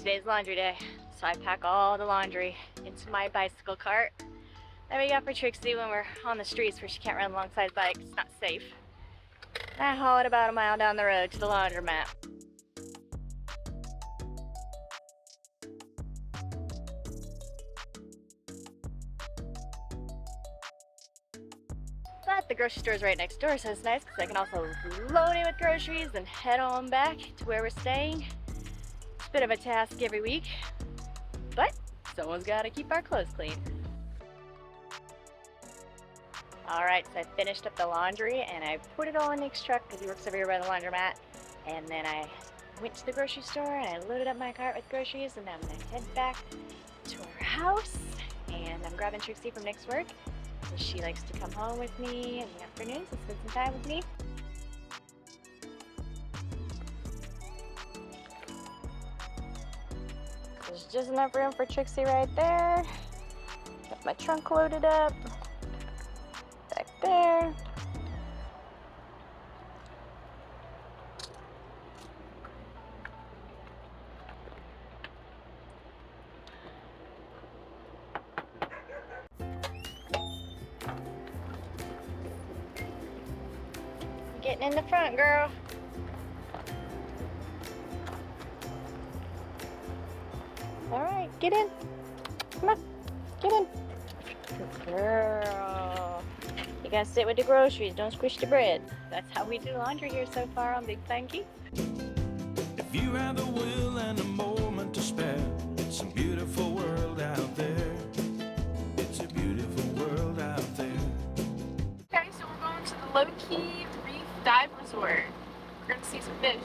Today's laundry day, so I pack all the laundry into my bicycle cart that we got for Trixie when we're on the streets where she can't run alongside bikes. It's not safe. And I haul it about a mile down the road to the laundromat. But the grocery store is right next door, so it's nice because I can also load it with groceries and head on back to where we're staying. It's a bit of a task every week, but someone's got to keep our clothes clean. Alright, so I finished up the laundry and I put it all in Nick's truck because he works over here by the laundromat. And then I went to the grocery store and I loaded up my cart with groceries, and now I'm going to head back to our house. And I'm grabbing Trixie from Nick's work. She likes to come home with me in the afternoons and spend some time with me. There's just enough room for Trixie right there. Got my trunk loaded up. Back there. Getting in the front, girl. All right, get in. Come on, get in. Good girl. You gotta sit with the groceries, don't squish the bread. That's how we do laundry here so far on Big Funky. If you have the will and a moment to spare, it's a beautiful world out there. It's a beautiful world out there. Okay, so we're going to the Looe Reef Dive Resort. We're gonna see some fish.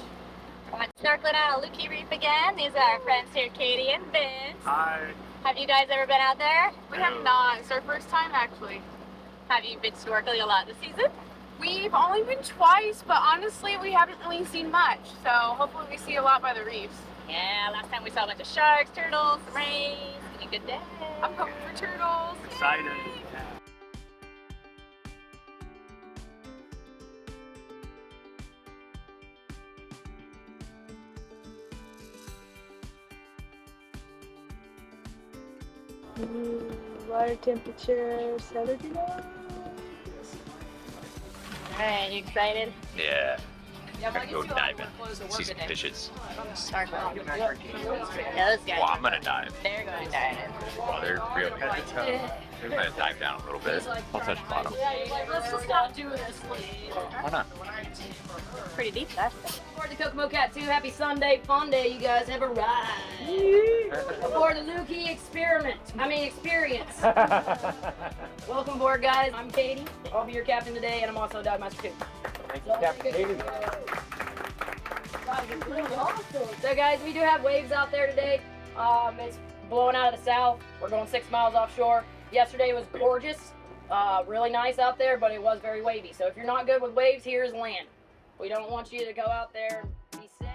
I'm snorkeling out at Looe Reef again. These are our friends here, Katie and Vince. Hi. Have you guys ever been out there? We have not. It's our first time actually. Have you been snorkeling a lot this season? We've only been twice, but honestly we haven't really seen much. So hopefully we see a lot by the reefs. Yeah, last time we saw a bunch of sharks, turtles, rays. It's been a good day. I'm hoping for turtles. Excited. Water temperature 79. Alright, you excited? Yeah. I'm gonna go diving. See some fishes. Snorkeling. Those guys. Well, I'm gonna dive. They're going diving. Well, they're real good. I'm gonna dive down a little bit. I'll touch the bottom. Let's just not do this. Why not? Pretty deep, that's Aboard the Kokomo Cat 2, happy Sunday, fun day, you guys have a ride. Aboard the Looe experience. Welcome aboard, guys. I'm Katie. I'll be your captain today, and I'm also a dive master too. Thank you, Captain Katie. So guys, we do have waves out there today. It's blowing out of the south. We're going 6 miles offshore. Yesterday was gorgeous, really nice out there, but it was very wavy. So if you're not good with waves, here's land. We don't want you to go out there and be sick.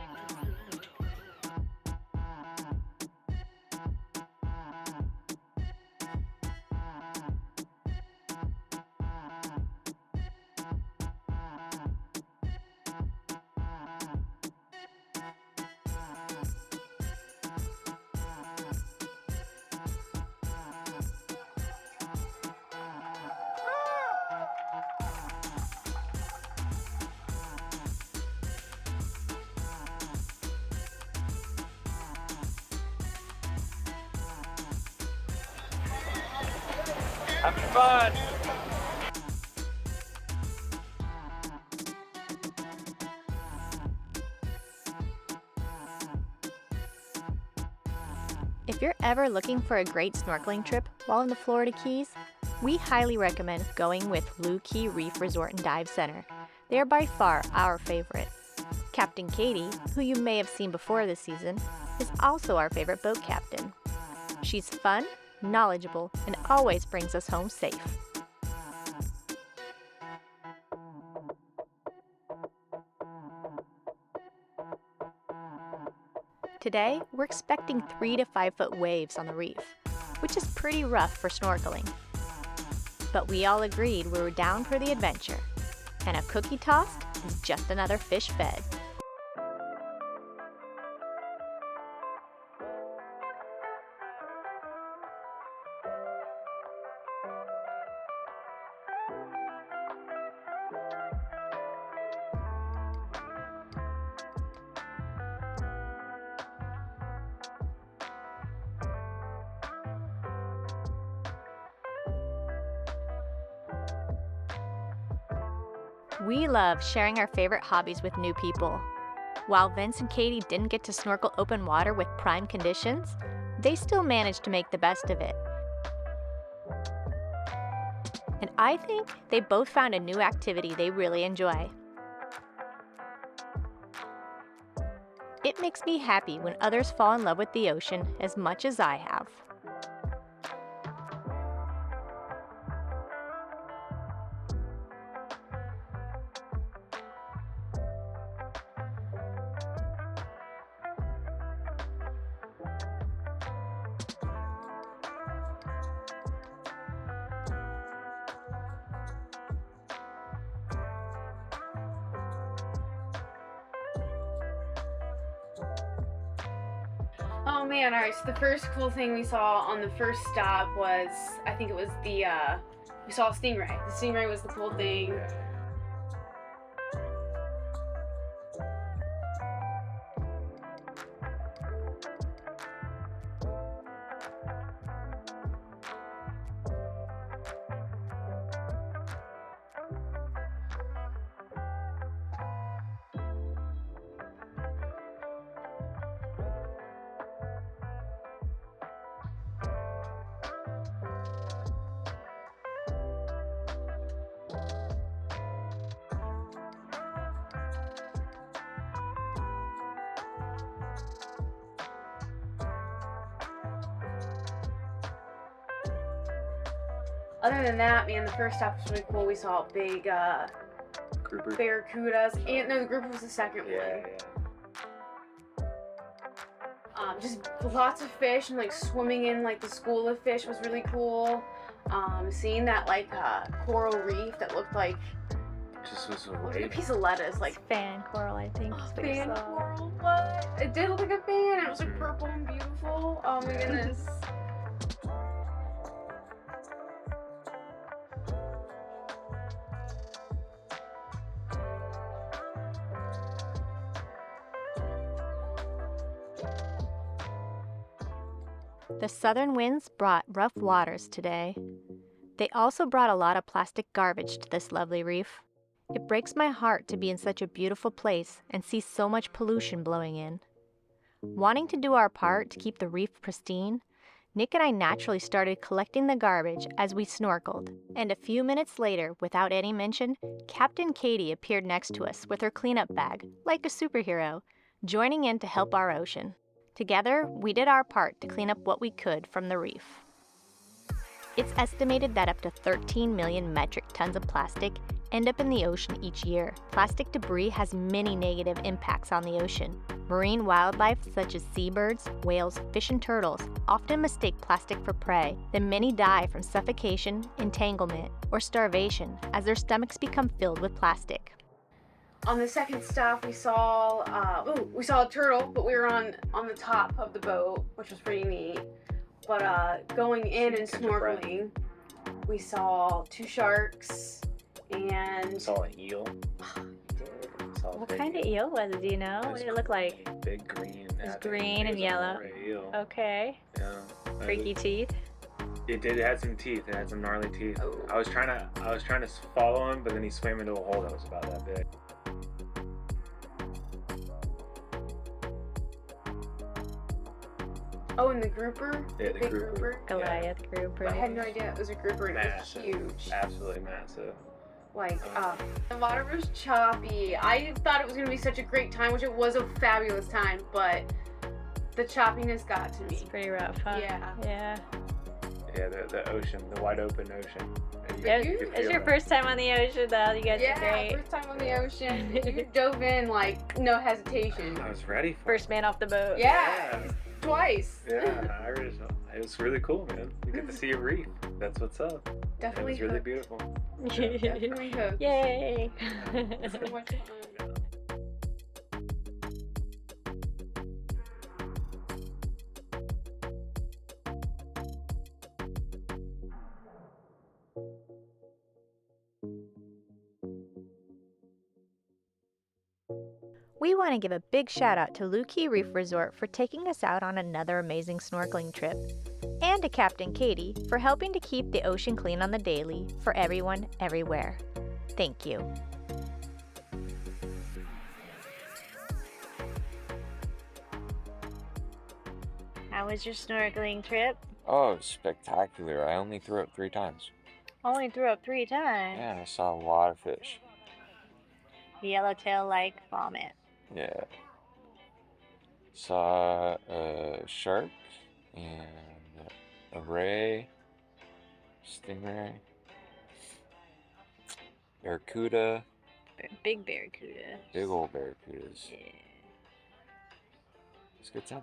Having fun. If you're ever looking for a great snorkeling trip while in the Florida Keys, we highly recommend going with Looe Reef Resort and Dive Center. They are by far our favorite. Captain Katie, who you may have seen before this season, is also our favorite boat captain. She's fun, knowledgeable, and always brings us home safe. Today, we're expecting 3 to 5 foot waves on the reef, which is pretty rough for snorkeling. But we all agreed we were down for the adventure, and a cookie tossed is just another fish fed. We love sharing our favorite hobbies with new people. While Vince and Katie didn't get to snorkel open water with prime conditions, they still managed to make the best of it. And I think they both found a new activity they really enjoy. It makes me happy when others fall in love with the ocean as much as I have. Oh man, alright, so the first cool thing we saw on the first stop was, I think it was we saw a stingray. The stingray was the cool thing. Other than that, man, the first stop was really cool. We saw big Grouper. barracudas, and no, the grouper was the second Yeah, one. yeah. Just lots of fish and like swimming in like the school of fish was really cool. Seeing that like coral reef that looked like Just was a a wave. piece of lettuce, like Fan coral, I think. is what you fan saw. coral. What? It did look like a fan. It was like purple and beautiful. Oh my goodness. The southern winds brought rough waters today. They also brought a lot of plastic garbage to this lovely reef. It breaks my heart to be in such a beautiful place and see so much pollution blowing in. Wanting to do our part to keep the reef pristine, Nick and I naturally started collecting the garbage as we snorkeled. And a few minutes later, without any mention, Captain Katie appeared next to us with her cleanup bag, like a superhero, joining in to help our ocean. Together, we did our part to clean up what we could from the reef. It's estimated that up to 13 million metric tons of plastic end up in the ocean each year. Plastic debris has many negative impacts on the ocean. Marine wildlife such as seabirds, whales, fish, and turtles often mistake plastic for prey. Then many die from suffocation, entanglement, or starvation as their stomachs become filled with plastic. On the second stop, we saw a turtle, but we were on the top of the boat, which was pretty neat. But going in and snorkeling, we saw 2 sharks and Saw an eel. Saw a What big kind of eel was it, do you know? What did it look like? Big green. It was I think green and was a yellow. gray eel. Okay. Yeah. Freaky teeth. It did. It had some teeth. It had some gnarly teeth. Oh. I was trying to follow him, but then he swam into a hole that was about that big. oh, and the grouper, Yeah, the the big grouper. Goliath grouper. I had no idea it was a grouper. And it was Massive. huge. Absolutely massive. Like, the water was choppy. I thought it was gonna be such a great time, which it was a fabulous time, but the choppiness got to It's me. pretty rough, huh? Yeah. Yeah. Yeah, the ocean, the wide open ocean. Yeah, You could it's feel your that. first time on the ocean, though. You guys are Yeah, great. first time on the ocean. You dove in like no hesitation. I was ready for First man off the boat. Yeah, twice. it. Yeah, it was really cool, man. You get to see a reef. That's what's up. Definitely It was really hooked. beautiful. Definitely hooked. Yay! So much fun. We want to give a big shout out to Looe Reef Resort for taking us out on another amazing snorkeling trip, and to Captain Katie for helping to keep the ocean clean on the daily for everyone, everywhere. Thank you. How was your snorkeling trip? Oh, spectacular. I only threw up 3 times. Only threw up 3 times. Yeah, I saw a lot of fish. Yellowtail like vomit. Yeah. Saw a shark and a ray, stingray, barracuda, Big barracuda. big old barracudas. Yeah. It's a good time.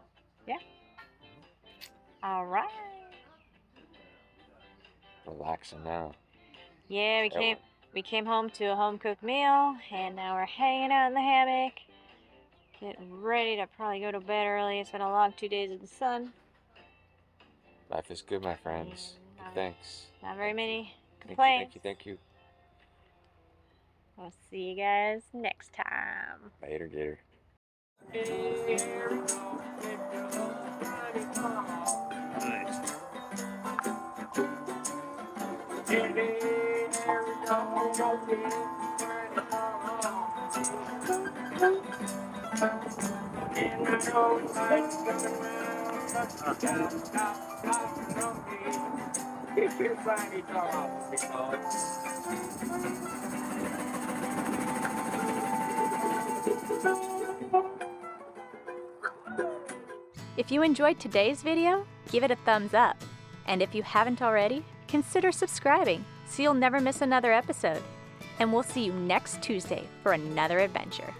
All right. Relaxing now. Yeah, Yeah, we came home to a home cooked meal, and now we're hanging out in the hammock, getting ready to probably go to bed early. It's been a long 2 days in the sun. Life is good, my friends. Yeah. Thanks. Not very many Thank you, complaints. thank you. We'll see you guys next time. Later, Gator. If you enjoyed today's video, give it a thumbs up. And if you haven't already, consider subscribing so you'll never miss another episode. And we'll see you next Tuesday for another adventure.